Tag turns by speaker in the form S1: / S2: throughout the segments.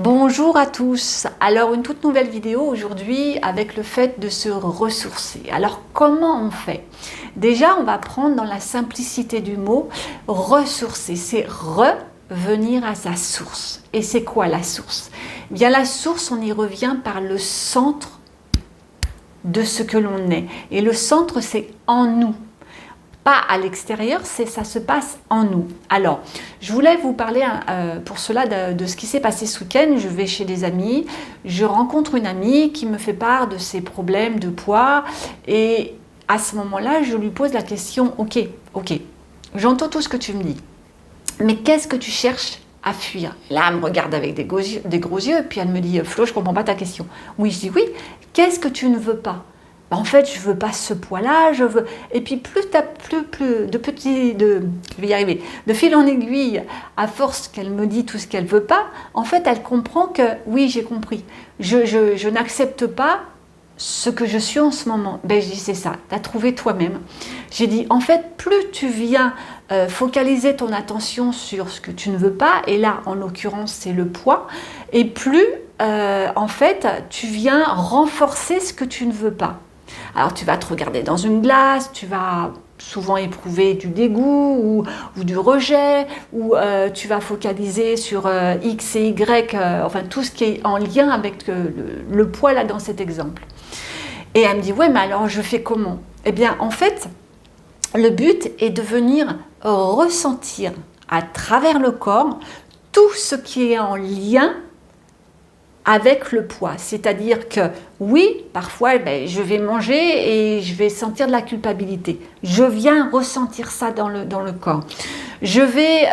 S1: Bonjour à tous. Alors une toute nouvelle vidéo aujourd'hui avec le fait de se ressourcer. Alors comment on fait? Déjà on va prendre dans la simplicité du mot ressourcer, c'est revenir à sa source. Et c'est quoi la source? Eh bien la source, on y revient par le centre de ce que l'on est. Et le centre, c'est en nous. Pas à l'extérieur, ça se passe en nous. Alors, je voulais vous parler pour cela de ce qui s'est passé ce week-end. Je vais chez des amis, je rencontre une amie qui me fait part de ses problèmes de poids et à ce moment-là, je lui pose la question, ok, j'entends tout ce que tu me dis, mais qu'est-ce que tu cherches à fuir? Là, elle me regarde avec des gros yeux, puis elle me dit, Flo, je ne comprends pas ta question. Oui, je dis oui, qu'est-ce que tu ne veux pas? En fait, je veux pas ce poids-là, je veux. Et puis plus je vais y arriver, de fil en aiguille, à force qu'elle me dit tout ce qu'elle veut pas, en fait, elle comprend que oui, j'ai compris. Je n'accepte pas ce que je suis en ce moment. Ben, je dis c'est ça, tu as trouvé toi-même. J'ai dit en fait, plus tu viens focaliser ton attention sur ce que tu ne veux pas, et là, en l'occurrence, c'est le poids, et plus en fait, tu viens renforcer ce que tu ne veux pas. Alors tu vas te regarder dans une glace, tu vas souvent éprouver du dégoût ou du rejet, ou tu vas focaliser sur X et Y, enfin tout ce qui est en lien avec le poids là dans cet exemple. Et elle me dit, ouais mais alors je fais comment? Eh bien en fait, le but est de venir ressentir à travers le corps tout ce qui est en lien avec le poids, c'est-à-dire que oui, parfois je vais manger et je vais sentir de la culpabilité. Je viens ressentir ça dans le corps. Je vais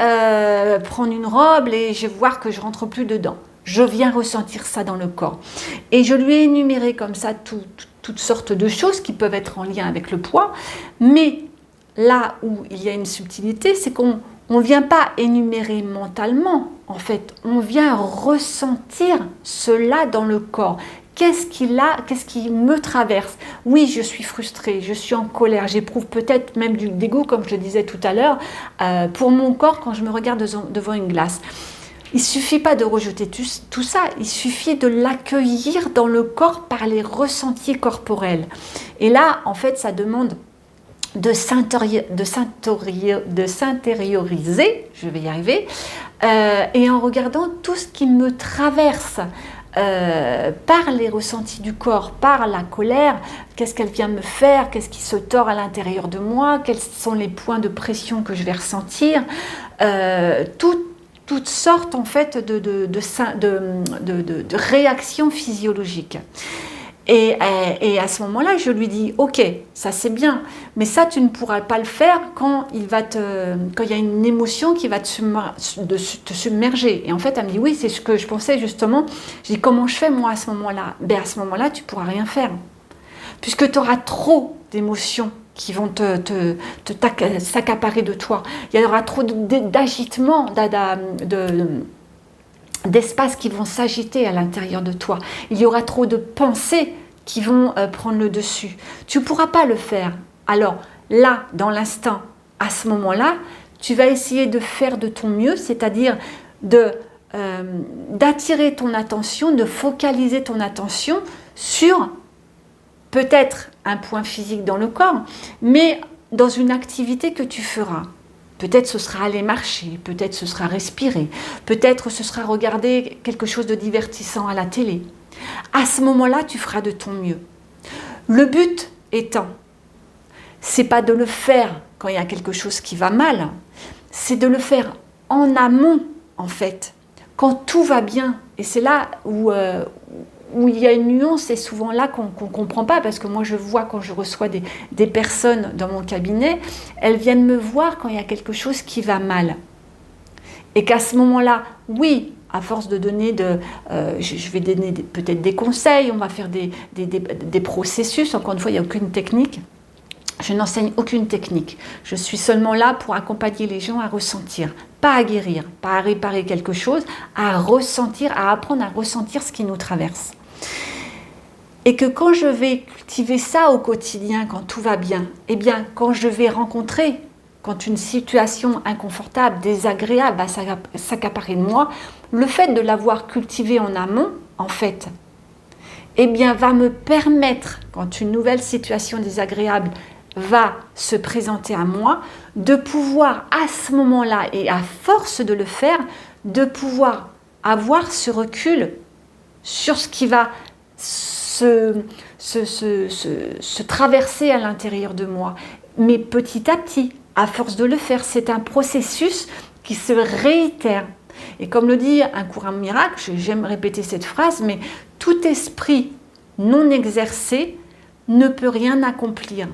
S1: prendre une robe et je vais voir que je rentre plus dedans. Je viens ressentir ça dans le corps. Et je lui ai énuméré comme ça toutes sortes de choses qui peuvent être en lien avec le poids, mais là où il y a une subtilité, c'est qu'on ne vient pas énumérer mentalement, en fait, on vient ressentir cela dans le corps. Qu'est-ce qui me traverse? Oui, je suis frustrée, je suis en colère, j'éprouve peut-être même du dégoût, comme je le disais tout à l'heure, pour mon corps quand je me regarde devant une glace. Il ne suffit pas de rejeter tout ça, il suffit de l'accueillir dans le corps par les ressentis corporels. Et là, en fait, ça demande de s'intérioriser, je vais y arriver, et en regardant tout ce qui me traverse par les ressentis du corps, par la colère, qu'est-ce qu'elle vient me faire, qu'est-ce qui se tord à l'intérieur de moi, quels sont les points de pression que je vais ressentir, toutes sortes en fait de réactions physiologiques. Et à ce moment-là, je lui dis, ok, ça c'est bien, mais ça tu ne pourras pas le faire quand il y a une émotion qui va te submerger. Et en fait, elle me dit, oui, c'est ce que je pensais justement. Je dis, comment je fais moi à ce moment-là? Ben à ce moment-là, tu ne pourras rien faire, puisque tu auras trop d'émotions qui vont s'accaparer de toi. Il y aura trop d'agitement, d'espaces qui vont s'agiter à l'intérieur de toi. Il y aura trop de pensées qui vont prendre le dessus. Tu ne pourras pas le faire. Alors là, dans l'instant, à ce moment-là, tu vas essayer de faire de ton mieux, c'est-à-dire d'attirer ton attention, de focaliser ton attention sur peut-être un point physique dans le corps, mais dans une activité que tu feras. Peut-être ce sera aller marcher, peut-être ce sera respirer, peut-être ce sera regarder quelque chose de divertissant à la télé. À ce moment-là, tu feras de ton mieux. Le but étant, c'est pas de le faire quand il y a quelque chose qui va mal, c'est de le faire en amont, en fait, quand tout va bien. Et c'est là où il y a une nuance, et souvent là qu'on ne comprend pas, parce que moi je vois quand je reçois des personnes dans mon cabinet, elles viennent me voir quand il y a quelque chose qui va mal. Et qu'à ce moment-là, oui, à force de donner je vais donner peut-être des conseils, on va faire des processus, encore une fois, il n'y a aucune technique. Je n'enseigne aucune technique. Je suis seulement là pour accompagner les gens à ressentir, pas à guérir, pas à réparer quelque chose, à ressentir, à apprendre à ressentir ce qui nous traverse. Et que quand je vais cultiver ça au quotidien, quand tout va bien, eh bien, quand je vais rencontrer quand une situation inconfortable, désagréable va s'accaparer de moi, le fait de l'avoir cultivée en amont, en fait, eh bien, va me permettre, quand une nouvelle situation désagréable va se présenter à moi, de pouvoir à ce moment-là, et à force de le faire, de pouvoir avoir ce recul sur ce qui va se traverser à l'intérieur de moi. Mais petit à petit, à force de le faire, c'est un processus qui se réitère. Et comme le dit un courant miracle, j'aime répéter cette phrase, mais tout esprit non exercé ne peut rien accomplir.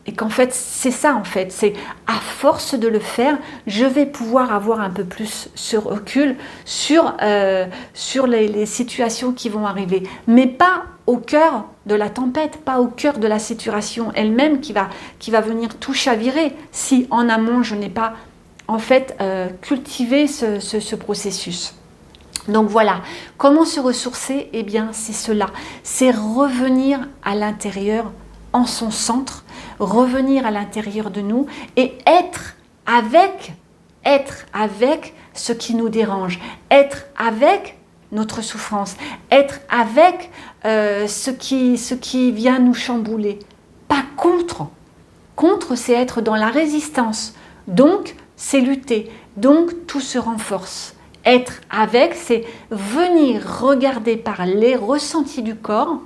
S1: Et qu'en fait, c'est ça en fait, c'est à force de le faire, je vais pouvoir avoir un peu plus ce recul sur les situations qui vont arriver. Mais pas au cœur de la tempête, pas au cœur de la situation elle-même qui va venir tout chavirer si en amont je n'ai pas en fait cultivé ce processus. Donc voilà, comment se ressourcer? Eh bien c'est cela, c'est revenir à l'intérieur en son centre, revenir à l'intérieur de nous et être avec ce qui nous dérange, être avec notre souffrance, être avec ce qui vient nous chambouler, pas contre. Contre, c'est être dans la résistance, donc c'est lutter, donc tout se renforce. Être avec, c'est venir regarder par les ressentis du corps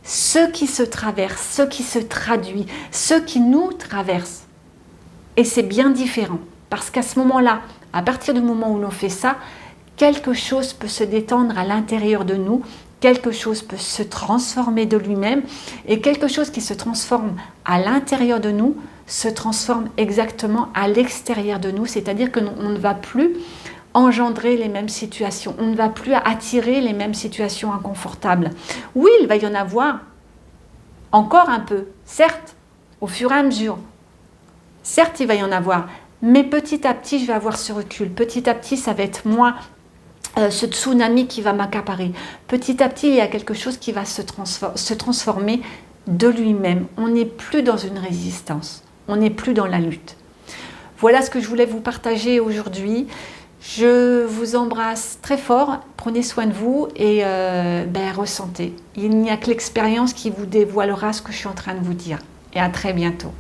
S1: ce qui se traverse, ce qui se traduit, ce qui nous traverse. Et c'est bien différent, parce qu'à ce moment-là, à partir du moment où l'on fait ça, quelque chose peut se détendre à l'intérieur de nous, quelque chose peut se transformer de lui-même, et quelque chose qui se transforme à l'intérieur de nous se transforme exactement à l'extérieur de nous, c'est-à-dire qu'on ne va plus engendrer les mêmes situations, on ne va plus attirer les mêmes situations inconfortables. Oui, il va y en avoir encore un peu, certes, au fur et à mesure. Certes, il va y en avoir, mais petit à petit, je vais avoir ce recul. Petit à petit, ça va être moins ce tsunami qui va m'accaparer. Petit à petit, il y a quelque chose qui va se transformer de lui-même. On n'est plus dans une résistance, on n'est plus dans la lutte. Voilà ce que je voulais vous partager aujourd'hui. Je vous embrasse très fort, prenez soin de vous et ressentez. Il n'y a que l'expérience qui vous dévoilera ce que je suis en train de vous dire. Et à très bientôt.